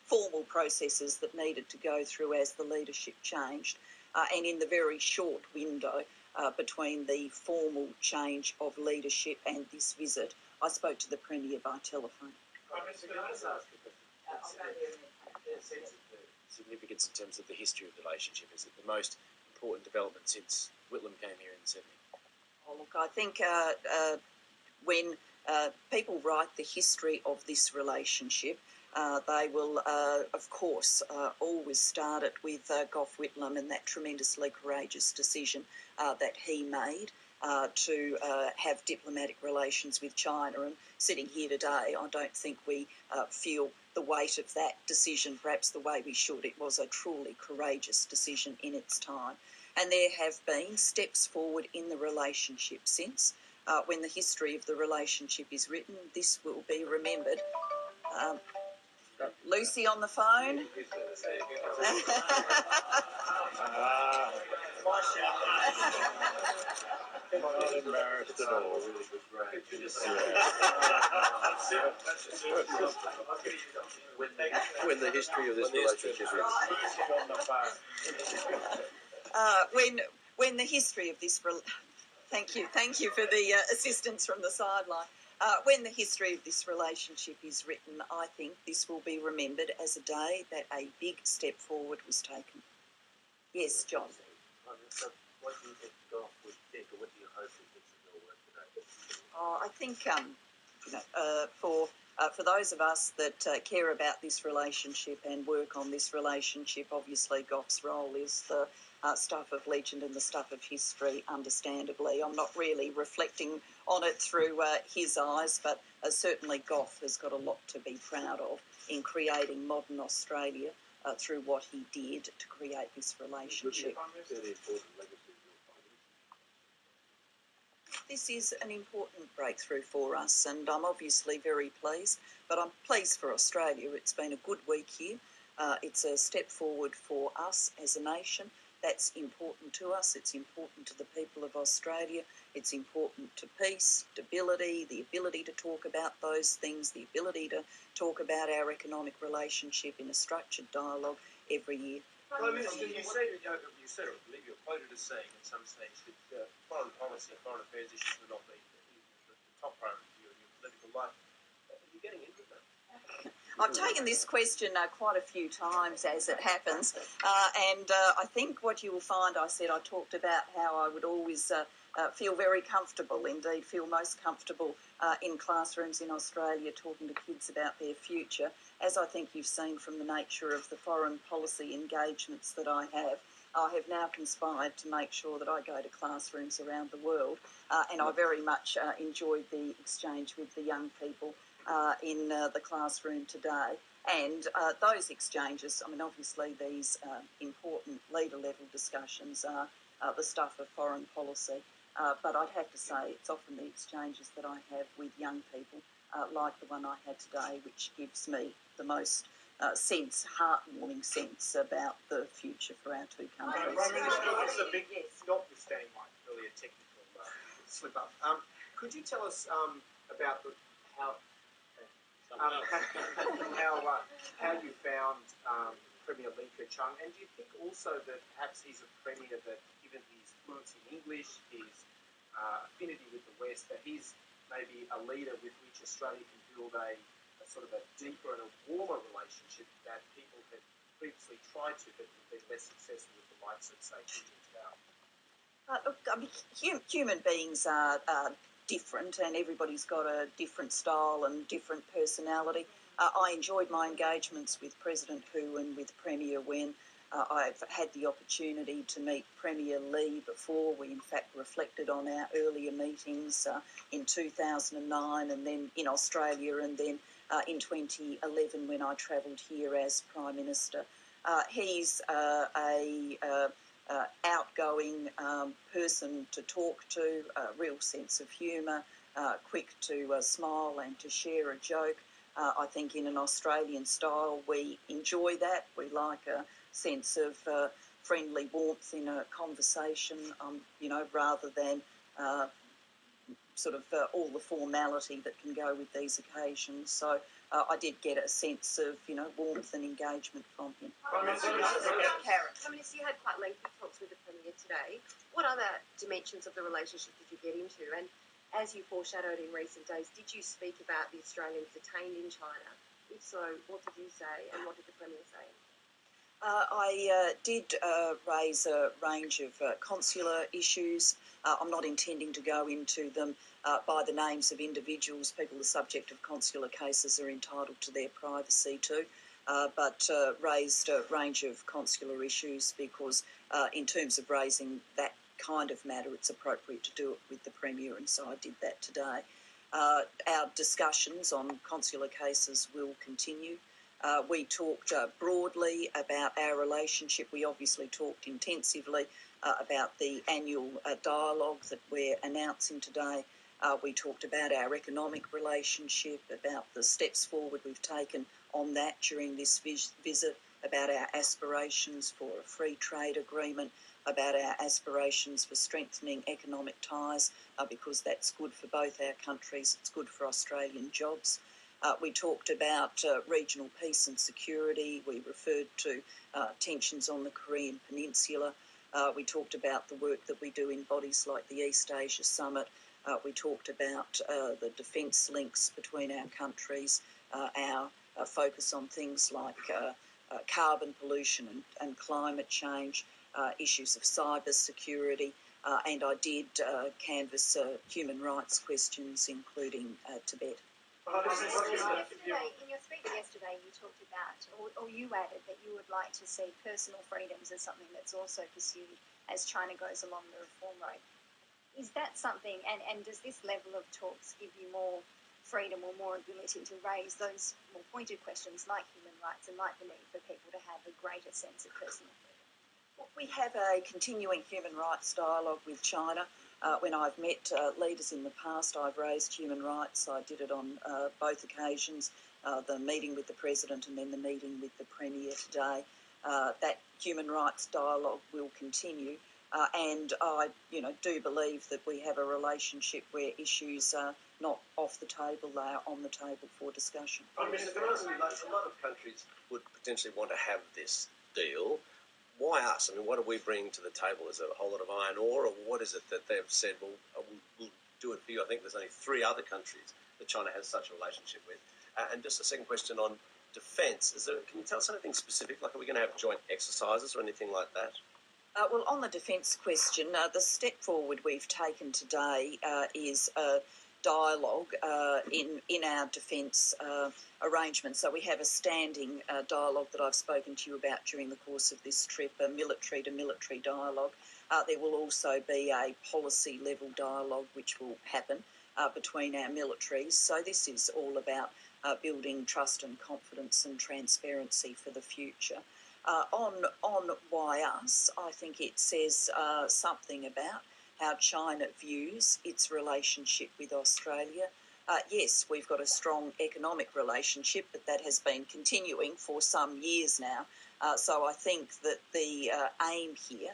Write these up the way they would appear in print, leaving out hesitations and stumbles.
formal processes that needed to go through as the leadership changed. And in the very short window between the formal change of leadership and this visit, I spoke to the Premier by telephone. Significance in terms of the history of the relationship? Is it the most important development since Whitlam came here in the 70s? Oh, look, I think when people write the history of this relationship, they will, of course, always start it with Gough Whitlam and that tremendously courageous decision that he made to have diplomatic relations with China. And sitting here today, I don't think we feel the weight of that decision perhaps the way we should. It was a truly courageous decision in its time. And there have been steps forward in the relationship since. When the history of the relationship is written, this will be remembered. Lucy on the phone. I'm not embarrassed at all. When the history of this relationship is. When the history of this... Thank you for the assistance from the sideline. When the history of this relationship is written, I think this will be remembered as a day that a big step forward was taken. Yes, John. What do you think Gough would think, or what do you hope he thinks of your work today? I think for those of us that care about this relationship and work on this relationship, obviously Gough's role is the stuff of legend and the stuff of history, understandably. I'm not really reflecting on it through his eyes, but certainly Gough has got a lot to be proud of in creating modern Australia through what he did to create this relationship. This is an important breakthrough for us, and I'm obviously very pleased, but I'm pleased for Australia. It's been a good week here. It's a step forward for us as a nation. That's important to us. It's important to the people of Australia. It's important to peace, stability, the ability to talk about those things, the ability to talk about our economic relationship in a structured dialogue every year. Prime Minister, you said, I believe you're quoted as saying at some stage that foreign policy and foreign affairs issues will not be the top priority for you in your political life. Are you getting into that? I've taken this question quite a few times as it happens, and I think what you will find, I talked about how I would always feel very comfortable, indeed feel most comfortable in classrooms in Australia talking to kids about their future. As I think you've seen from the nature of the foreign policy engagements that I have now conspired to make sure that I go to classrooms around the world, and I very much enjoyed the exchange with the young people in the classroom today. And those exchanges, I mean, obviously these important leader-level discussions are the stuff of foreign policy, but I'd have to say it's often the exchanges that I have with young people, like the one I had today, which gives me the most heartwarming sense about the future for our two countries. Prime Minister, what's the big, notwithstanding my earlier technical slip-up, could you tell us about how you found Premier Li Keqiang, and do you think also that perhaps he's a premier that, given his fluency in English, his affinity with the West, that he's maybe a leader with which Australia can build a sort of a deeper and a warmer relationship that people had previously tried to, but have been less successful with the likes of, say, Xi Jinping? Look, I mean, human beings are different, and everybody's got a different style and different personality. I enjoyed my engagements with President Hu and with Premier Wen. I've had the opportunity to meet Premier Li before. We, in fact, reflected on our earlier meetings in 2009 and then in Australia, and then in 2011 when I travelled here as Prime Minister. He's a outgoing person to talk to, a real sense of humour, quick to smile and to share a joke. I think in an Australian style we enjoy that. We like a sense of friendly warmth in a conversation, rather than all the formality that can go with these occasions. So I did get a sense of, warmth and engagement from him. Prime Minister, you had quite lengthy talks with the Premier today. What other dimensions of the relationship did you get into? And as you foreshadowed in recent days, did you speak about the Australians detained in China? If so, what did you say and what did the Premier say? I did raise a range of consular issues. I'm not intending to go into them by the names of individuals. People the subject of consular cases are entitled to their privacy too, but raised a range of consular issues because in terms of raising that kind of matter, it's appropriate to do it with the Premier, and so I did that today. Our discussions on consular cases will continue. We talked broadly about our relationship. We obviously talked intensively about the annual dialogue that we're announcing today. We talked about our economic relationship, about the steps forward we've taken on that during this visit, about our aspirations for a free trade agreement, about our aspirations for strengthening economic ties, because that's good for both our countries, it's good for Australian jobs. We talked about regional peace and security. We referred to tensions on the Korean Peninsula. We talked about the work that we do in bodies like the East Asia Summit. We talked about the defence links between our countries, our focus on things like carbon pollution and climate change, issues of cyber security, and I did canvass human rights questions, including Tibet. In your speech yesterday, you talked about, or you added that you would like to see personal freedoms as something that's also pursued as China goes along the reform road. Is that something, and does this level of talks give you more freedom or more ability to raise those more pointed questions like human rights and like the need for people to have a greater sense of personal freedom? Well, we have a continuing human rights dialogue with China. When I've met leaders in the past, I've raised human rights. I did it on both occasions, the meeting with the President and then the meeting with the Premier today. That human rights dialogue will continue. And I, do believe that we have a relationship where issues are not off the table, they are on the table for discussion. Prime Minister, a lot of countries would potentially want to have this deal. Why us? I mean, what do we bring to the table? Is it a whole lot of iron ore, or what is it that they've said, well, we'll do it for you? I think there's only 3 other countries that China has such a relationship with. And just a second question on defence. Can you tell us anything specific? Like, are we going to have joint exercises or anything like that? Well, on the defence question, the step forward we've taken today is a dialogue in our defence arrangements. So we have a standing dialogue that I've spoken to you about during the course of this trip, a military-to-military dialogue. There will also be a policy-level dialogue which will happen between our militaries. So this is all about building trust and confidence and transparency for the future. On why us, I think it says something about how China views its relationship with Australia. Yes, we've got a strong economic relationship, but that has been continuing for some years now. So I think that the aim here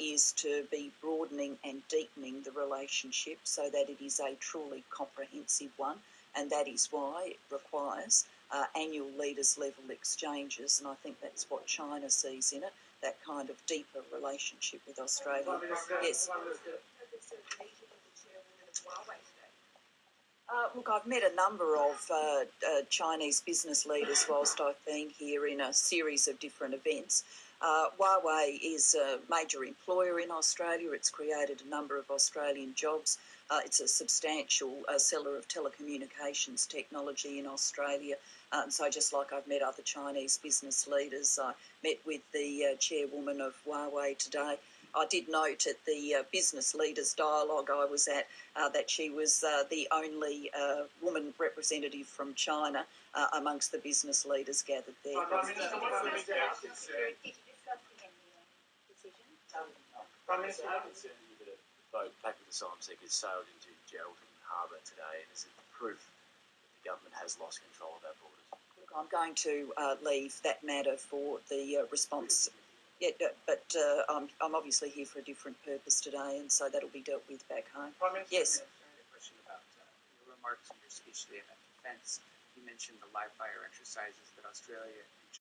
is to be broadening and deepening the relationship so that it is a truly comprehensive one, and that is why it requires annual leaders level exchanges, and I think that's what China sees in it, that kind of deeper relationship with Australia. Yes. Look, I've met a number of Chinese business leaders whilst I've been here in a series of different events. Huawei is a major employer in Australia. It's created a number of Australian jobs. It's a substantial seller of telecommunications technology in Australia. So just like I've met other Chinese business leaders, I met with the chairwoman of Huawei today. I did note at the business leaders dialogue I was at that she was the only woman representative from China amongst the business leaders gathered there. Prime Minister, did you discuss the decision? Prime Minister, how concerned are you that a boat packed with asylum seekers sailed into Geraldton Harbour today, and is it proof that the government has lost control of our borders? Look, I'm going to leave that matter for the response. Yeah, but I'm obviously here for a different purpose today, and so that'll be dealt with back home. Prime Minister, yes. I have a question about your remarks in your speech today about defence. You mentioned the live fire exercises that Australia